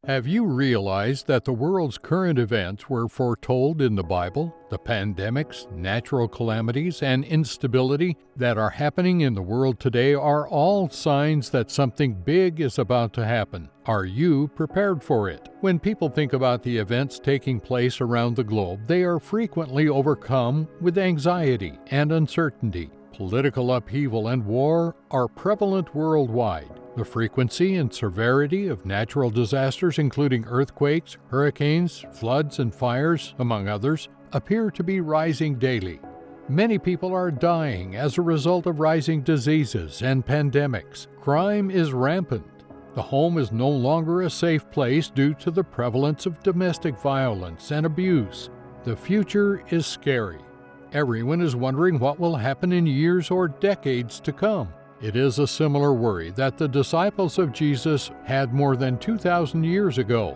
Have you realized that the world's current events were foretold in the Bible? The pandemics, natural calamities, and instability that are happening in the world today are all signs that something big is about to happen. Are you prepared for it? When people think about the events taking place around the globe, they are frequently overcome with anxiety and uncertainty. Political upheaval and war are prevalent worldwide. The frequency and severity of natural disasters, including earthquakes, hurricanes, floods, and fires, among others, appear to be rising daily. Many people are dying as a result of rising diseases and pandemics. Crime is rampant. The home is no longer a safe place due to the prevalence of domestic violence and abuse. The future is scary. Everyone is wondering what will happen in years or decades to come. It is a similar worry that the disciples of Jesus had more than 2,000 years ago.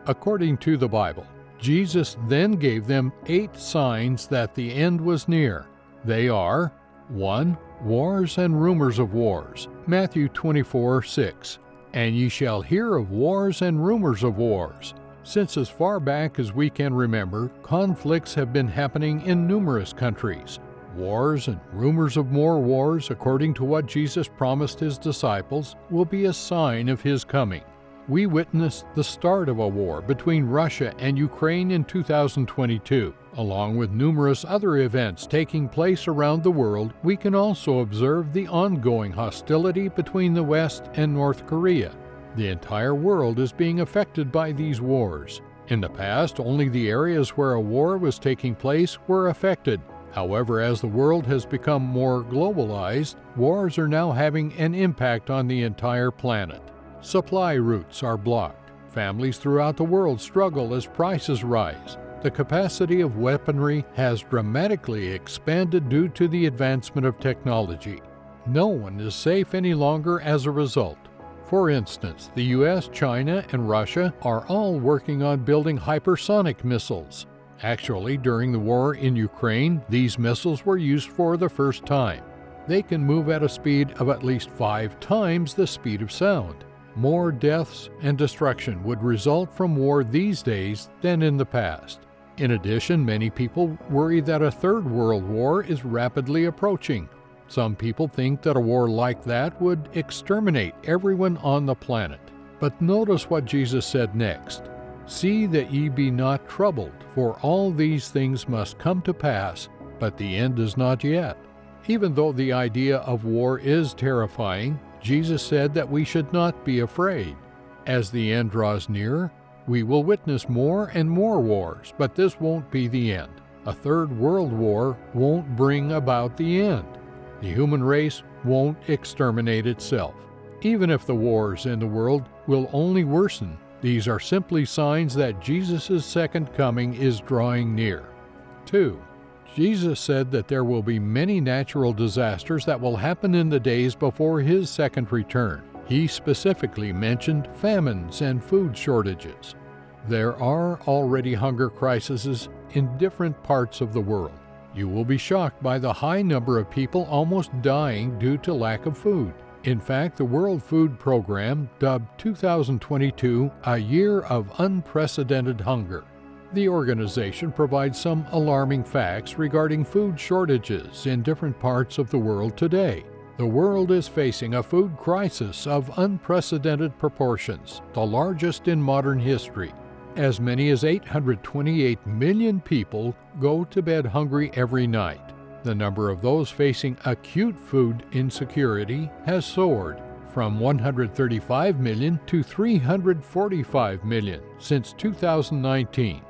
According to the Bible, Jesus then gave them 8 signs that the end was near. They are 1. Wars and rumors of wars. Matthew 24:6. And ye shall hear of wars and rumors of wars. Since as far back as we can remember, conflicts have been happening in numerous countries. Wars and rumors of more wars, according to what Jesus promised his disciples, will be a sign of his coming. We witnessed the start of a war between Russia and Ukraine in 2022. Along with numerous other events taking place around the world, we can also observe the ongoing hostility between the West and North Korea. The entire world is being affected by these wars. In the past, only the areas where a war was taking place were affected. However, as the world has become more globalized, wars are now having an impact on the entire planet. Supply routes are blocked. Families throughout the world struggle as prices rise. The capacity of weaponry has dramatically expanded due to the advancement of technology. No one is safe any longer as a result. For instance, the US, China, and Russia are all working on building hypersonic missiles. Actually, during the war in Ukraine, these missiles were used for the first time. They can move at a speed of at least 5 times the speed of sound. More deaths and destruction would result from war these days than in the past. In addition, many people worry that a third world war is rapidly approaching. Some people think that a war like that would exterminate everyone on the planet. But notice what Jesus said next. See that ye be not troubled, for all these things must come to pass, but the end is not yet. Even though the idea of war is terrifying, Jesus said that we should not be afraid. As the end draws near, we will witness more and more wars, but this won't be the end. A third world war won't bring about the end. The human race won't exterminate itself. Even if the wars in the world will only worsen, these are simply signs that Jesus' second coming is drawing near. 2. Jesus said that there will be many natural disasters that will happen in the days before his second return. He specifically mentioned famines and food shortages. There are already hunger crises in different parts of the world. You will be shocked by the high number of people almost dying due to lack of food. In fact, the World Food Program dubbed 2022 a year of unprecedented hunger. The organization provides some alarming facts regarding food shortages in different parts of the world today. The world is facing a food crisis of unprecedented proportions, the largest in modern history. As many as 828 million people go to bed hungry every night. The number of those facing acute food insecurity has soared from 135 million to 345 million since 2019.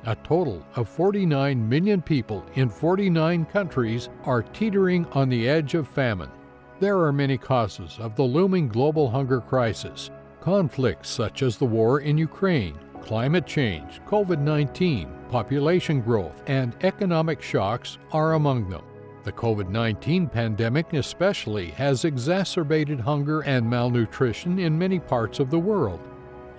A total of 49 million people in 49 countries are teetering on the edge of famine. There are many causes of the looming global hunger crisis. Conflicts such as the war in Ukraine, climate change, COVID-19, population growth, and economic shocks are among them. The COVID-19 pandemic especially has exacerbated hunger and malnutrition in many parts of the world.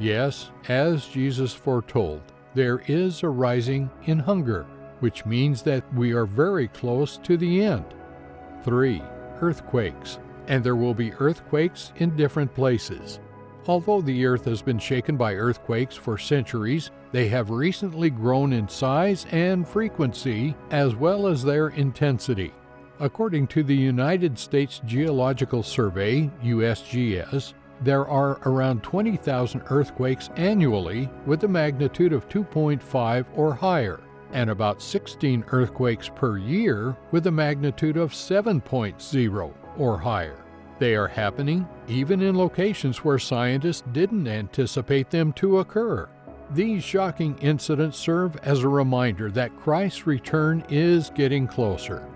Yes, as Jesus foretold, there is a rising in hunger, which means that we are very close to the end. 3. Earthquakes. And there will be earthquakes in different places. Although the earth has been shaken by earthquakes for centuries, they have recently grown in size and frequency, as well as their intensity. According to the United States Geological Survey, USGS, there are around 20,000 earthquakes annually with a magnitude of 2.5 or higher, and about 16 earthquakes per year with a magnitude of 7.0 or higher. They are happening even in locations where scientists didn't anticipate them to occur. These shocking incidents serve as a reminder that Christ's return is getting closer.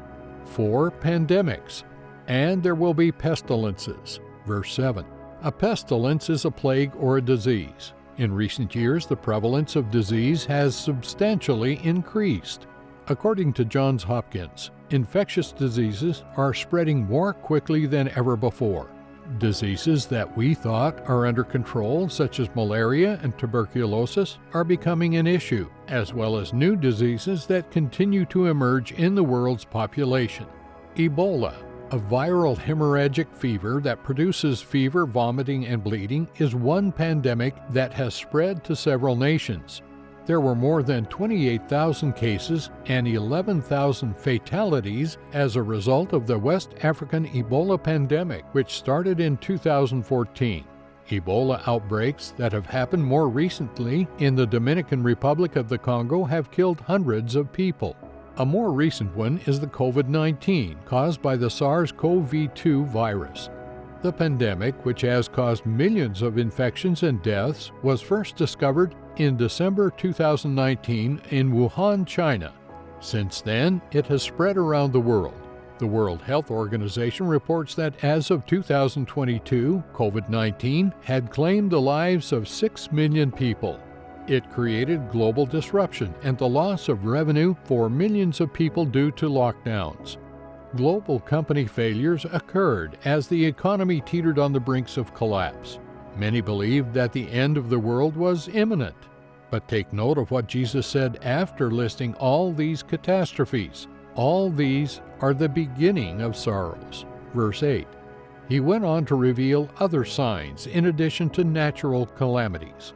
4 pandemics, and there will be pestilences. Verse 7. A pestilence is a plague or a disease. In recent years, the prevalence of disease has substantially increased. According to Johns Hopkins, infectious diseases are spreading more quickly than ever before. Diseases that we thought are under control, such as malaria and tuberculosis, are becoming an issue, as well as new diseases that continue to emerge in the world's population. Ebola, a viral hemorrhagic fever that produces fever, vomiting, and bleeding, is one pandemic that has spread to several nations. There were more than 28,000 cases and 11,000 fatalities as a result of the West African Ebola pandemic, which started in 2014. Ebola outbreaks that have happened more recently in the Dominican Republic of the Congo have killed hundreds of people. A more recent one is the COVID-19, caused by the SARS-CoV-2 virus. The pandemic, which has caused millions of infections and deaths, was first discovered in December 2019 in Wuhan, China. Since then, it has spread around the world. The World Health Organization reports that as of 2022, COVID-19 had claimed the lives of 6 million people. It created global disruption and the loss of revenue for millions of people due to lockdowns. Global company failures occurred as the economy teetered on the brinks of collapse. Many believed that the end of the world was imminent. But take note of what Jesus said after listing all these catastrophes. All these are the beginning of sorrows. Verse 8. He went on to reveal other signs in addition to natural calamities.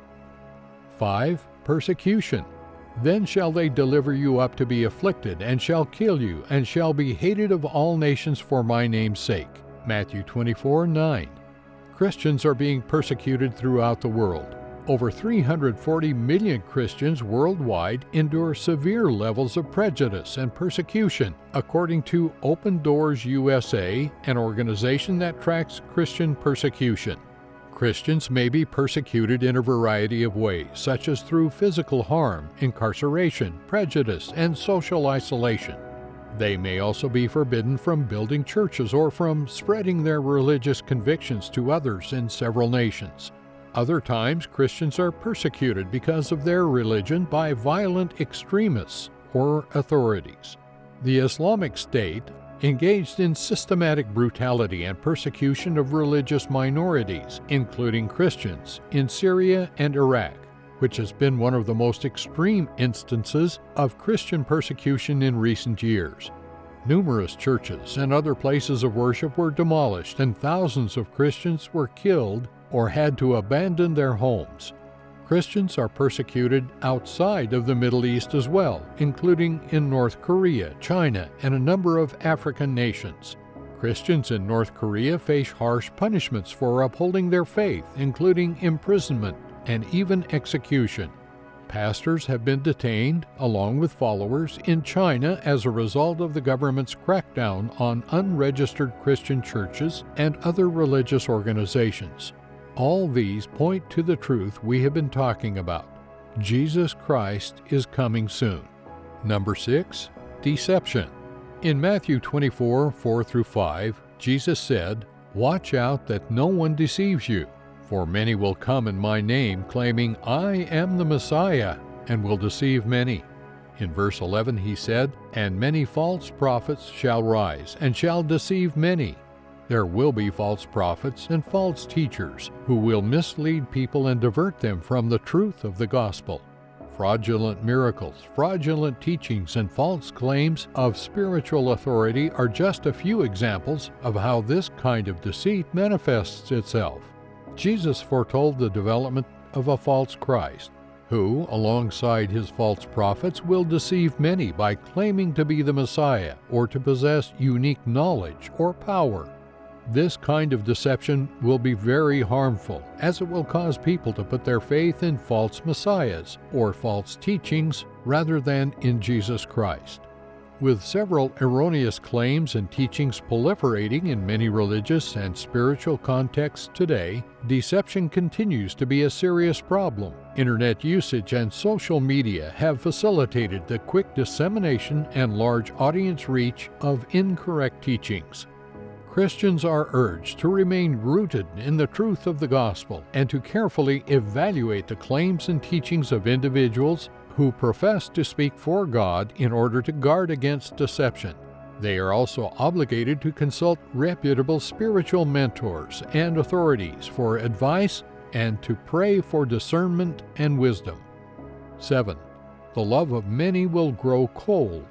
5. Persecution. Then shall they deliver you up to be afflicted, and shall kill you, and shall be hated of all nations for my name's sake. Matthew 24:9. Christians are being persecuted throughout the world. Over 340 million Christians worldwide endure severe levels of prejudice and persecution, according to Open Doors USA, an organization that tracks Christian persecution. Christians may be persecuted in a variety of ways, such as through physical harm, incarceration, prejudice, and social isolation. They may also be forbidden from building churches or from spreading their religious convictions to others in several nations. Other times, Christians are persecuted because of their religion by violent extremists or authorities. The Islamic State engaged in systematic brutality and persecution of religious minorities, including Christians, in Syria and Iraq, which has been one of the most extreme instances of Christian persecution in recent years. Numerous churches and other places of worship were demolished, and thousands of Christians were killed or had to abandon their homes. Christians are persecuted outside of the Middle East as well, including in North Korea, China, and a number of African nations. Christians in North Korea face harsh punishments for upholding their faith, including imprisonment and even execution. Pastors have been detained, along with followers, in China as a result of the government's crackdown on unregistered Christian churches and other religious organizations. All these point to the truth we have been talking about. Jesus Christ is coming soon. Number 6. Deception. In Matthew 24:4-5, Jesus said, "Watch out that no one deceives you, for many will come in my name, claiming, 'I am the Messiah,' and will deceive many." In verse 11 he said, "And many false prophets shall rise, and shall deceive many." There will be false prophets and false teachers who will mislead people and divert them from the truth of the gospel. Fraudulent miracles, fraudulent teachings, and false claims of spiritual authority are just a few examples of how this kind of deceit manifests itself. Jesus foretold the development of a false Christ, who, alongside his false prophets, will deceive many by claiming to be the Messiah or to possess unique knowledge or power. This kind of deception will be very harmful, as it will cause people to put their faith in false messiahs or false teachings rather than in Jesus Christ. With several erroneous claims and teachings proliferating in many religious and spiritual contexts today, deception continues to be a serious problem. Internet usage and social media have facilitated the quick dissemination and large audience reach of incorrect teachings. Christians are urged to remain rooted in the truth of the gospel and to carefully evaluate the claims and teachings of individuals who profess to speak for God in order to guard against deception. They are also obligated to consult reputable spiritual mentors and authorities for advice and to pray for discernment and wisdom. 7. The love of many will grow cold.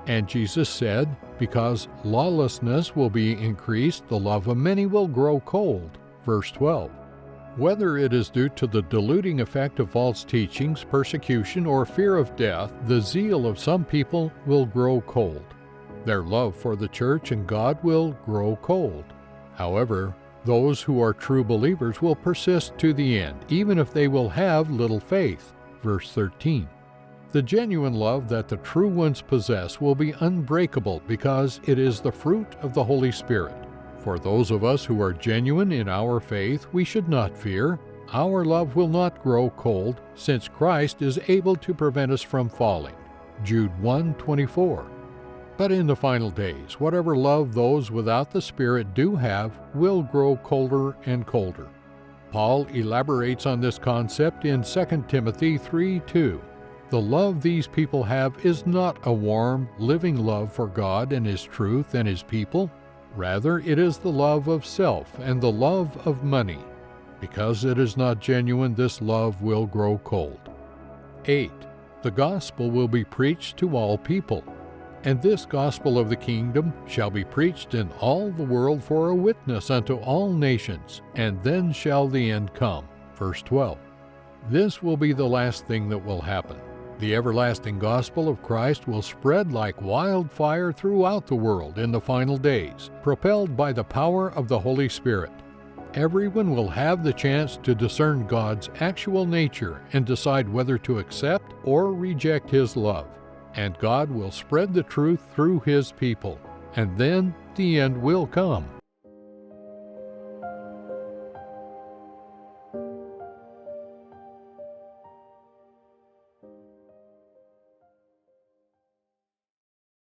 And Jesus said, because lawlessness will be increased, the love of many will grow cold. Verse 12. Whether it is due to the diluting effect of false teachings, persecution, or fear of death, the zeal of some people will grow cold. Their love for the church and God will grow cold. However, those who are true believers will persist to the end, even if they will have little faith. Verse 13. The genuine love that the true ones possess will be unbreakable because it is the fruit of the Holy Spirit. For those of us who are genuine in our faith, we should not fear. Our love will not grow cold, since Christ is able to prevent us from falling. Jude 1:24. But in the final days, whatever love those without the Spirit do have will grow colder and colder. Paul elaborates on this concept in 2 Timothy 3:2. The love these people have is not a warm, living love for God and His truth and His people. Rather, it is the love of self and the love of money. Because it is not genuine, this love will grow cold. 8. The gospel will be preached to all people. And this gospel of the kingdom shall be preached in all the world for a witness unto all nations, and then shall the end come. Verse 12. This will be the last thing that will happen. The everlasting gospel of Christ will spread like wildfire throughout the world in the final days, propelled by the power of the Holy Spirit. Everyone will have the chance to discern God's actual nature and decide whether to accept or reject His love. And God will spread the truth through His people, and then the end will come.